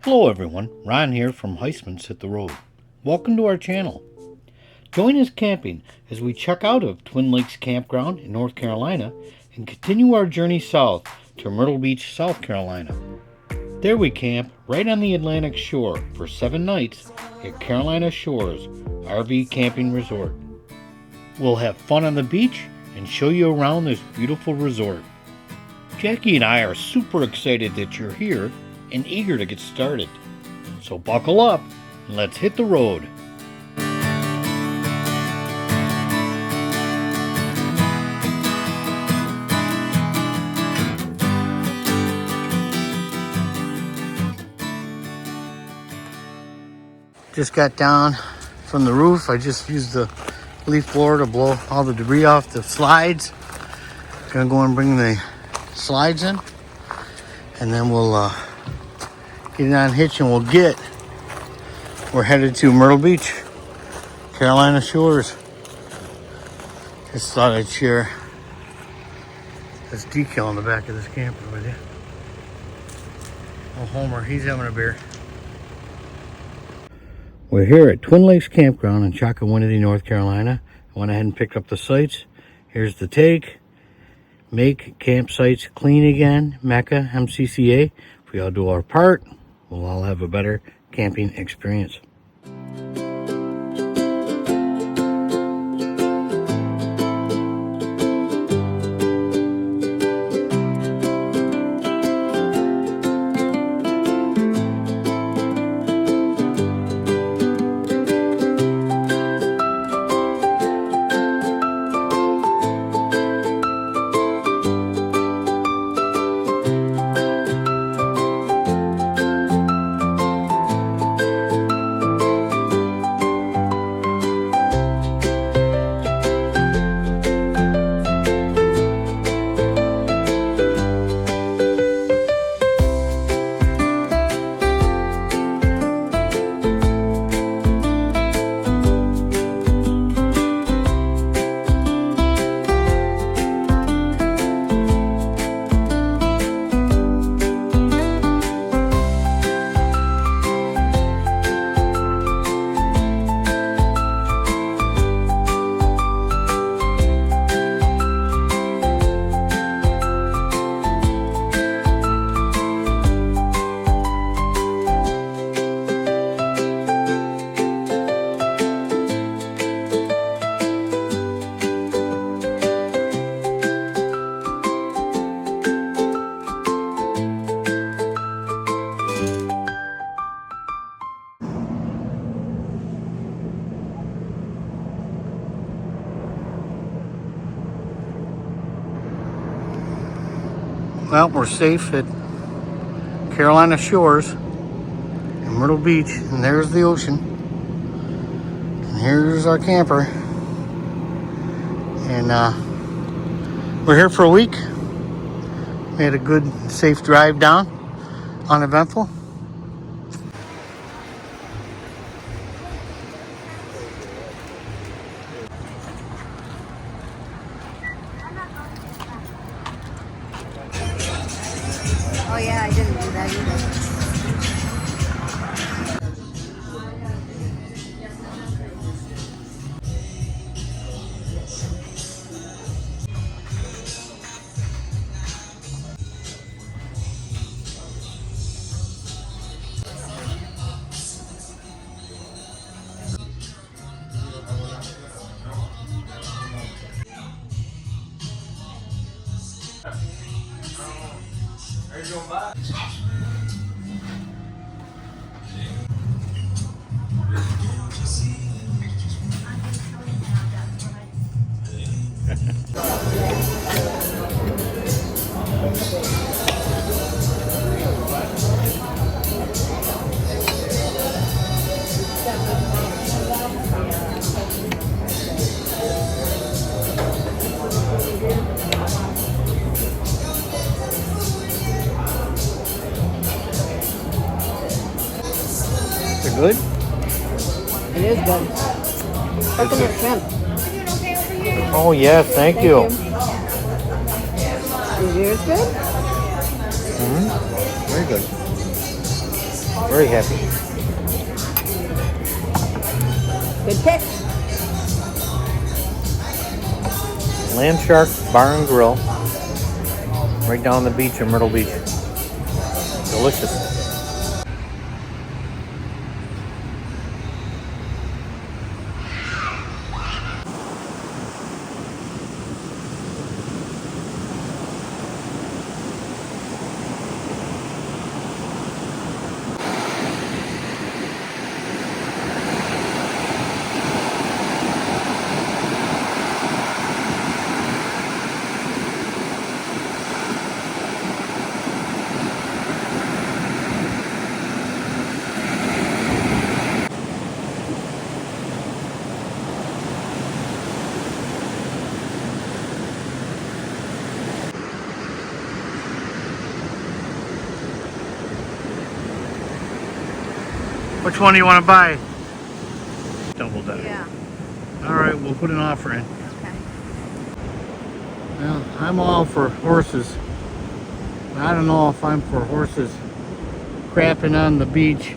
Hello everyone, Ron here from HEISTMAN'S Hit the Road. Welcome to our channel. Join us camping as we check out of Twin Lakes Campground in North Carolina and continue our journey south to Myrtle Beach, South Carolina. There we camp right on the Atlantic shore for 7 nights at Carolina Shores RV Camping Resort. We'll have fun on the beach and show you around this beautiful resort. Jackie and I are super excited that you're here and eager to get started. So buckle up and let's hit the road. Just got down from the roof. I just used the leaf blower to blow all the debris off the slides. Gonna go and bring the slides in, and then we'll get it on hitch and we're headed to Myrtle Beach, Carolina Shores. Just thought I'd share this decal on the back of this camper with you. Oh, Homer, he's having a beer. We're here at Twin Lakes Campground in Chocowinity, North Carolina. I went ahead and picked up the sites. Here's the take. Make campsites clean again, Mecca, MCCA. If we all do our part, we'll all have a better camping experience. Well, we're safe at Carolina Shores in Myrtle Beach, and there's the ocean. And here's our camper. And we're here for a week. We had a good, safe drive down, uneventful. Oh yeah, I didn't do that either. They're good? It is good. Coconut shrimp. Oh yes, thank you. Is yours good? Very good. Very happy. Good pick. Land Shark Bar and Grill. Right down the beach in Myrtle Beach. Delicious. Which one do you want to buy? Double decker. Yeah. All right, we'll put an offer in. Okay. Well, I'm all for horses. I don't know if I'm for horses crapping on the beach.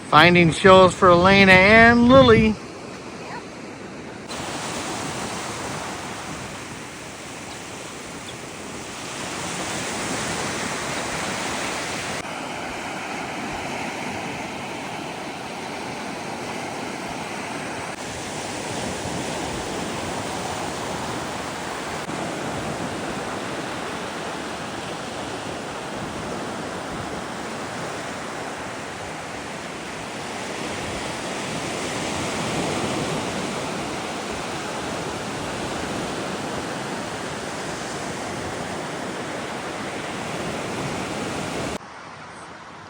Finding shows for Elena and Lily.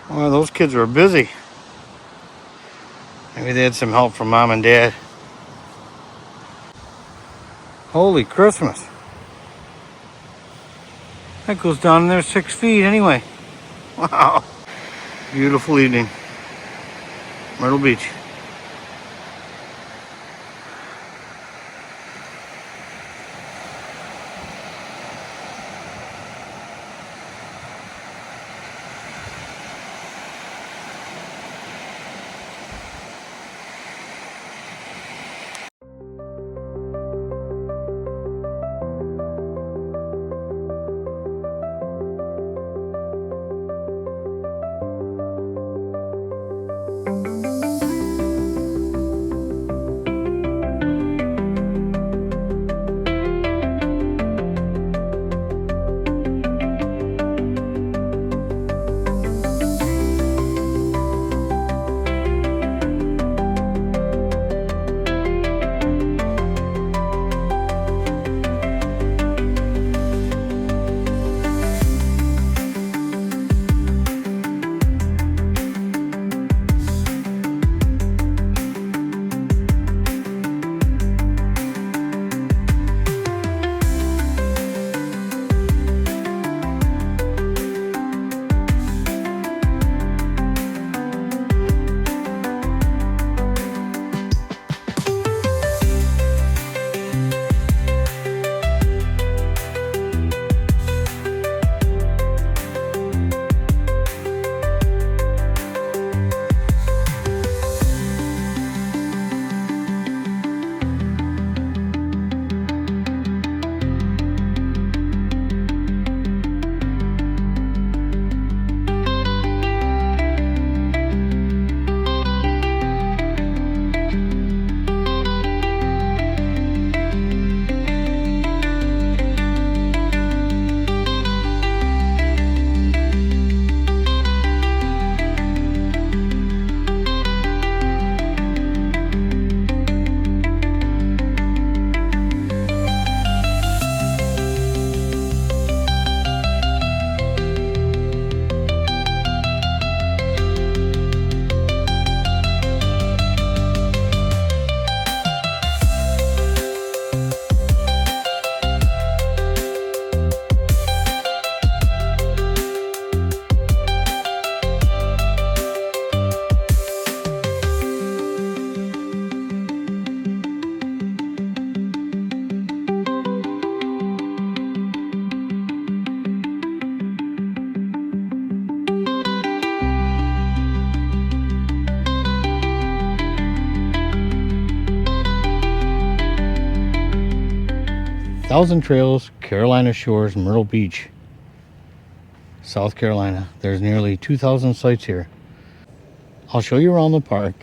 Well, those kids were busy. Maybe they had some help from Mom and Dad. Holy Christmas. That goes down in there 6 feet anyway. Wow. Beautiful evening. Myrtle Beach. Thousand Trails, Carolina Shores, Myrtle Beach, South Carolina. There's nearly 2,000 sites here. I'll show you around the park,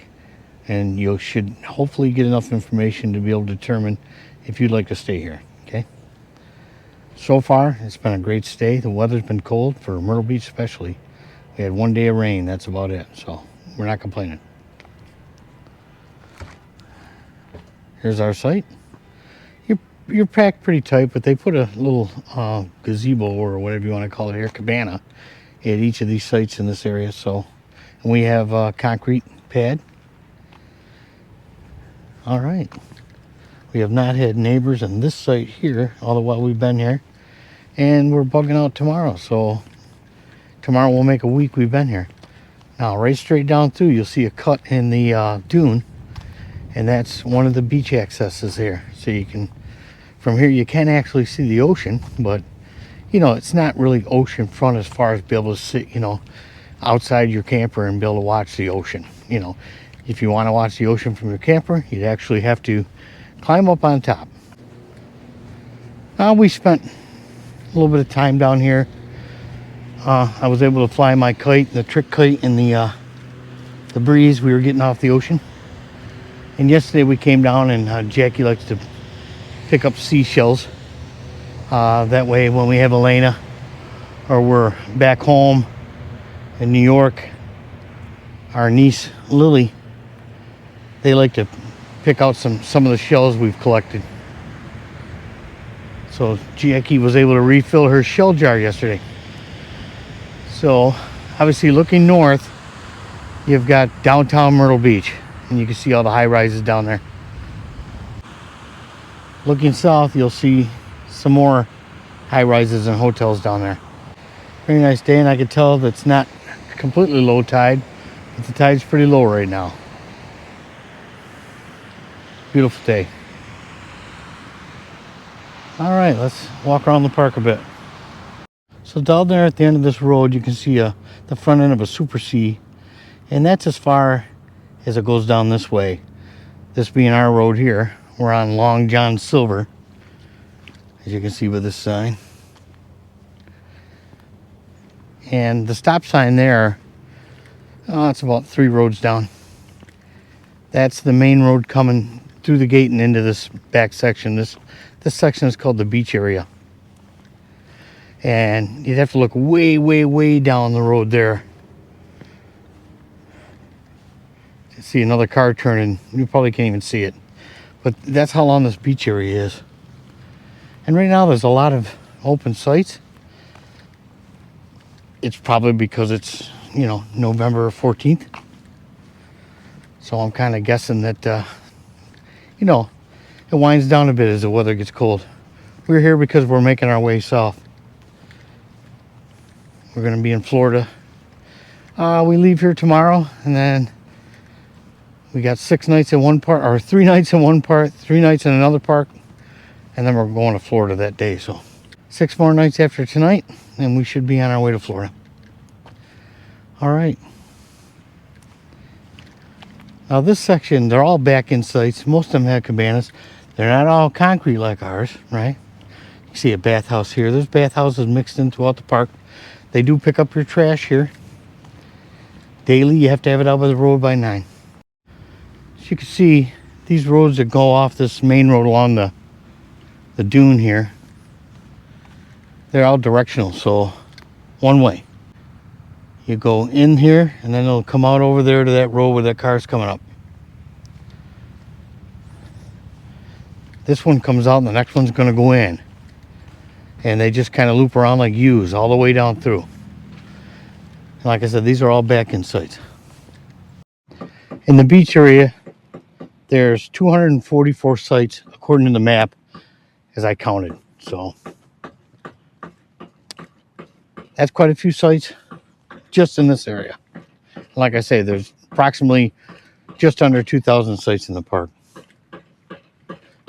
and you should hopefully get enough information to be able to determine if you'd like to stay here. Okay. So far, it's been a great stay. The weather's been cold for Myrtle Beach especially. We had 1 day of rain. That's about it. So we're not complaining. Here's our site. You're packed pretty tight, but they put a little gazebo or whatever you want to call it here, cabana, at each of these sites in this area. So, and we have a concrete pad. All right. We have not had neighbors on this site here all the while we've been here, and we're bugging out tomorrow. So tomorrow will make a week we've been here. Now, right straight down through, you'll see a cut in the dune, and that's one of the beach accesses here. So you can, from here, you can actually see the ocean, but you know, it's not really ocean front as far as be able to sit, you know, outside your camper and be able to watch the ocean. You know, if you want to watch the ocean from your camper, you'd actually have to climb up on top. We spent a little bit of time down here. I was able to fly my kite, the trick kite, in the breeze. We were getting off the ocean. And yesterday we came down, and Jackie likes to pick up seashells. That way when we have Elena or we're back home in New York, our niece Lily, they like to pick out some of the shells we've collected. So Jackie was able to refill her shell jar yesterday. So obviously looking north, you've got downtown Myrtle Beach, and you can see all the high rises down there. Looking south, you'll see some more high rises and hotels down there. Very nice day, and I can tell that it's not completely low tide, but the tide's pretty low right now. Beautiful day. All right, let's walk around the park a bit. So down there at the end of this road, you can see the front end of a Super C, and that's as far as it goes down this way. This being our road here, we're on Long John Silver, as you can see with this sign. And the stop sign there, it's about 3 roads down. That's the main road coming through the gate and into this back section. This section is called the beach area. And you'd have to look way, way, way down the road there to see another car turning. You probably can't even see it. But that's how long this beach area is. And right now there's a lot of open sites. It's probably because it's, you know, November 14th. So I'm kind of guessing that, you know, it winds down a bit as the weather gets cold. We're here because we're making our way south. We're going to be in Florida. We leave here tomorrow, and then we got 6 nights in one park, or 3 nights in one park, 3 nights in another park, and then we're going to Florida that day. So 6 more nights after tonight, and we should be on our way to Florida. All right. Now this section, they're all back-in sites. Most of them have cabanas. They're not all concrete like ours, right? You see a bathhouse here. There's bathhouses mixed in throughout the park. They do pick up your trash here. Daily, you have to have it out by the road by 9. As you can see, these roads that go off this main road along the dune here, they're all directional, so one way. You go in here, and then it'll come out over there to that road where that car's coming up. This one comes out, and the next one's going to go in. And they just kind of loop around like U's all the way down through. And like I said, these are all back-in sites. In the beach area, there's 244 sites according to the map as I counted. So that's quite a few sites just in this area. Like I say, there's approximately just under 2,000 sites in the park.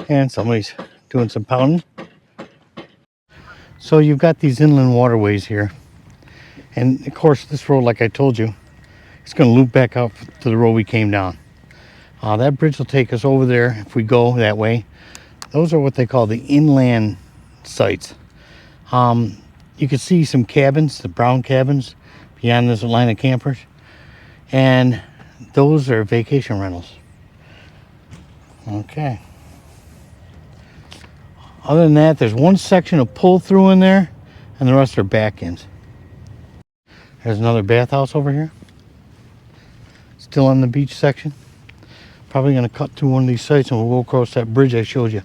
And somebody's doing some pounding. So you've got these inland waterways here. And of course, this road, like I told you, it's going to loop back up to the road we came down. That bridge will take us over there if we go that way. Those are what they call the inland sites. You can see some cabins, the brown cabins beyond this line of campers, and those are vacation rentals. Okay. Other than that, there's one section of pull through in there, and the rest are back ends. There's another bathhouse over here, still on the beach section. Probably going to cut through one of these sites and we'll go across that bridge I showed you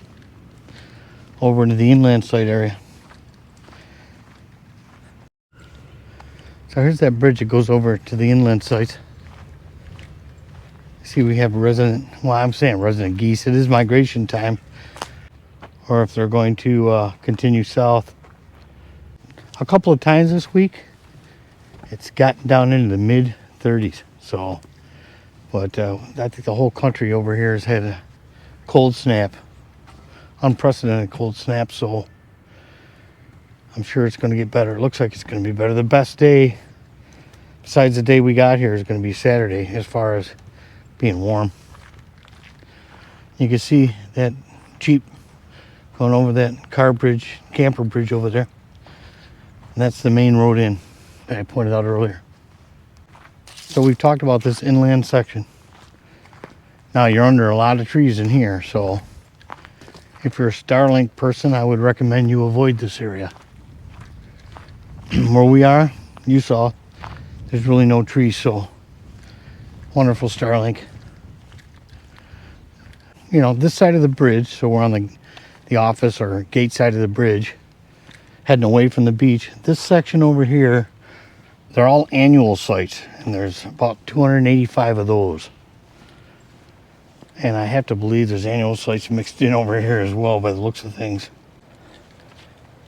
over into the inland site area. So here's that bridge that goes over to the inland site. See, we have resident, well, I'm saying resident geese. It is migration time, or if they're going to continue south. A couple of times this week, it's gotten down into the mid 30s. So, but I think the whole country over here has had a cold snap, unprecedented cold snap. So I'm sure it's going to get better. It looks like it's going to be better. The best day, besides the day we got here, is going to be Saturday as far as being warm. You can see that Jeep going over that camper bridge over there. And that's the main road in that I pointed out earlier. So we've talked about this inland section. Now you're under a lot of trees in here, so if you're a Starlink person, I would recommend you avoid this area. Where we are, you saw, there's really no trees, so wonderful Starlink. You know, this side of the bridge, so we're on the office or gate side of the bridge, heading away from the beach. This section over here, they're all annual sites, and there's about 285 of those. And I have to believe there's annual sites mixed in over here as well by the looks of things.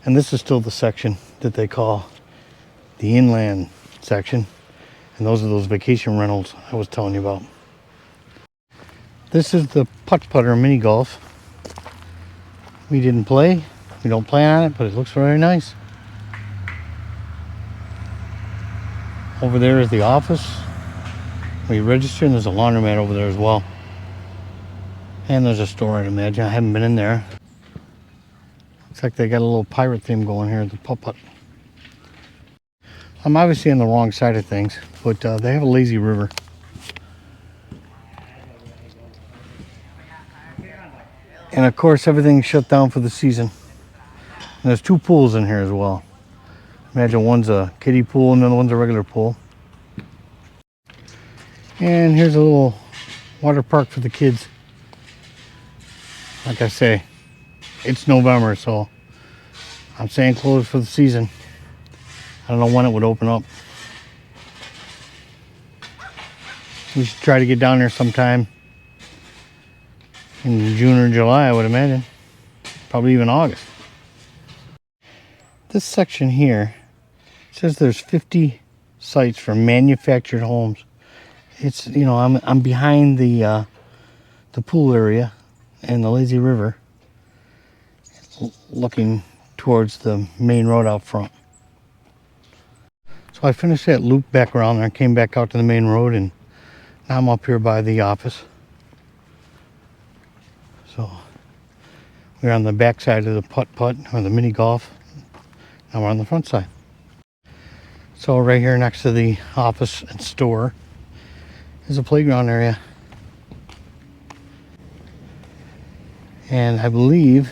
And this is still the section that they call the inland section. And those are those vacation rentals I was telling you about. This is the putt-putter mini golf. We didn't play. We don't play on it, but it looks very nice. Over there is the office. We register, and there's a laundromat over there as well. And there's a store, I'd imagine. I haven't been in there. Looks like they got a little pirate theme going here at the putt-putt. I'm obviously on the wrong side of things, but they have a lazy river. And of course, everything's shut down for the season. And there's two pools in here as well. Imagine one's a kiddie pool and the other one's a regular pool. And here's a little water park for the kids. Like I say, it's November, so I'm saying closed for the season. I don't know when it would open up. We should try to get down there sometime in June or July, I would imagine. Probably even August. This section here says there's 50 sites for manufactured homes. It's, you know, I'm behind the pool area and the lazy river, looking towards the main road out front. So I finished that loop back around there, came back out to the main road, and now I'm up here by the office. So we're on the back side of the putt-putt, or the mini golf. Now we're on the front side. So right here next to the office and store is a playground area. And I believe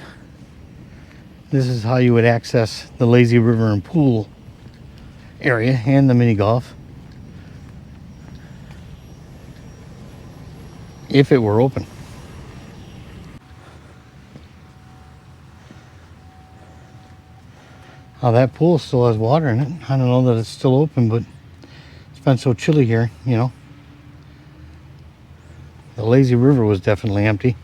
this is how you would access the lazy river and pool area and the mini golf if it were open. Now that pool still has water in it. I don't know that it's still open, but it's been so chilly here, you know. The lazy river was definitely empty.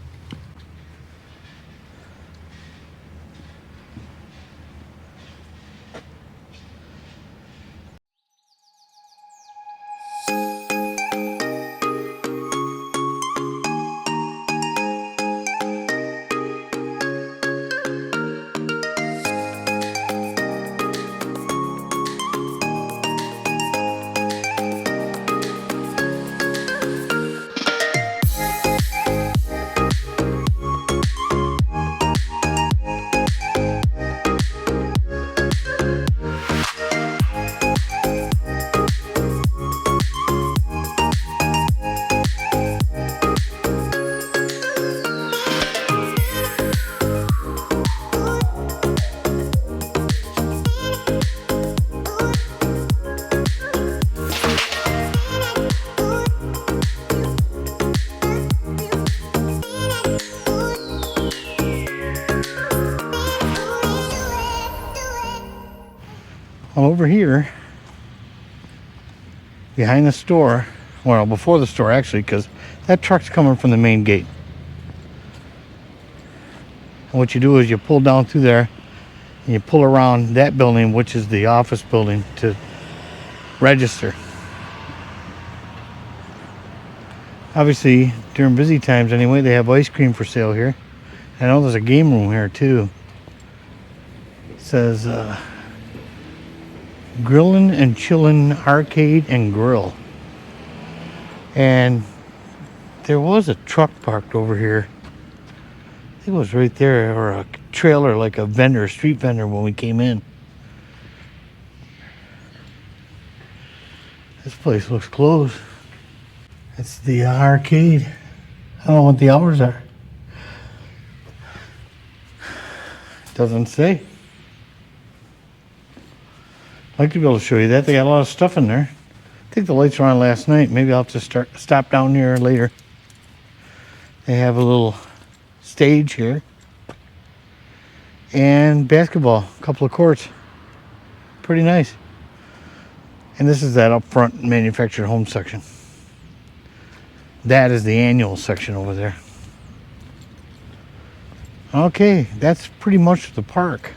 Well, over here, behind the store, well, before the store actually, because that truck's coming from the main gate. And what you do is you pull down through there and you pull around that building, which is the office building, to register. Obviously, during busy times anyway, they have ice cream for sale here. I know there's a game room here too. It says Grillin' and Chillin' Arcade and Grill. And there was a truck parked over here. I think it was right there, or a trailer, like a vendor, street vendor, when we came in. This place looks closed. It's the arcade. I don't know what the hours are. Doesn't say. I'd like to be able to show you that. They got a lot of stuff in there. I think the lights were on last night. Maybe I'll have to stop down here later. They have a little stage here. And basketball. A couple of courts. Pretty nice. And this is that up front manufactured home section. That is the annual section over there. Okay, that's pretty much the park.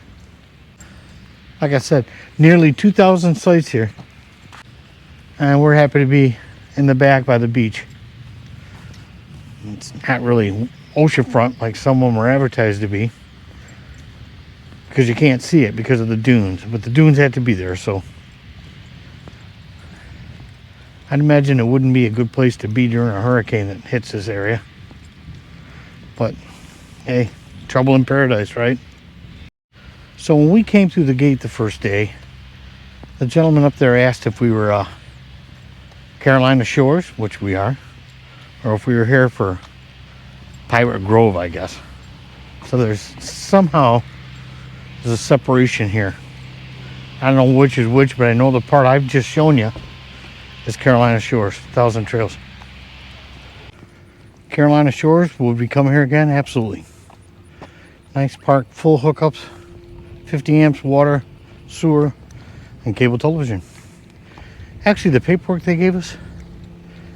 Like I said, nearly 2,000 sites here. And we're happy to be in the back by the beach. It's not really oceanfront like some of them are advertised to be, because you can't see it because of the dunes. But the dunes have to be there, so I'd imagine it wouldn't be a good place to be during a hurricane that hits this area. But hey, trouble in paradise, right? So when we came through the gate the first day, the gentleman up there asked if we were Carolina Shores, which we are, or if we were here for Pirate Grove, I guess. So there's a separation here. I don't know which is which, but I know the part I've just shown you is Carolina Shores, 1,000 Trails. Carolina Shores, will we come here again? Absolutely. Nice park, full hookups, 50 amps, water, sewer, and cable television. Actually, the paperwork they gave us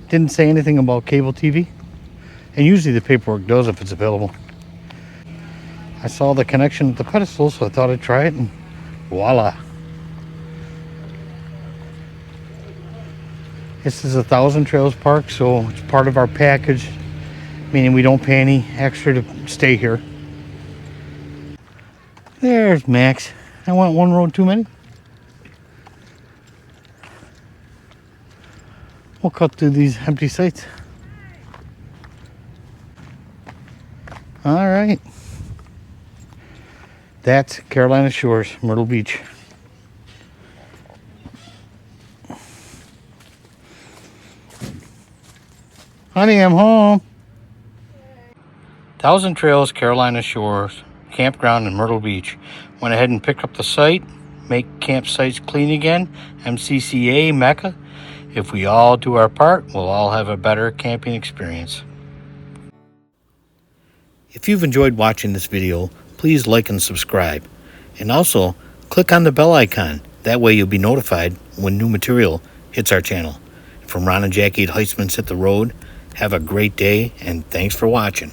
didn't say anything about cable TV. And usually the paperwork does if it's available. I saw the connection at the pedestal, so I thought I'd try it, and voila. This is a 1,000 Trails park, so it's part of our package, meaning we don't pay any extra to stay here. There's Max. I went one road too many. We'll cut through these empty sites. All right. That's Carolina Shores, Myrtle Beach. Honey, I'm home. 1,000 Trails, Carolina Shores, Campground in Myrtle Beach. Went ahead and picked up the site, make campsites clean again, MCCA Mecca. If we all do our part, we'll all have a better camping experience. If you've enjoyed watching this video, please like and subscribe. And also, click on the bell icon. That way you'll be notified when new material hits our channel. From Rohn and Jacki at HEISTMAN'S Hit the Road, have a great day, and thanks for watching.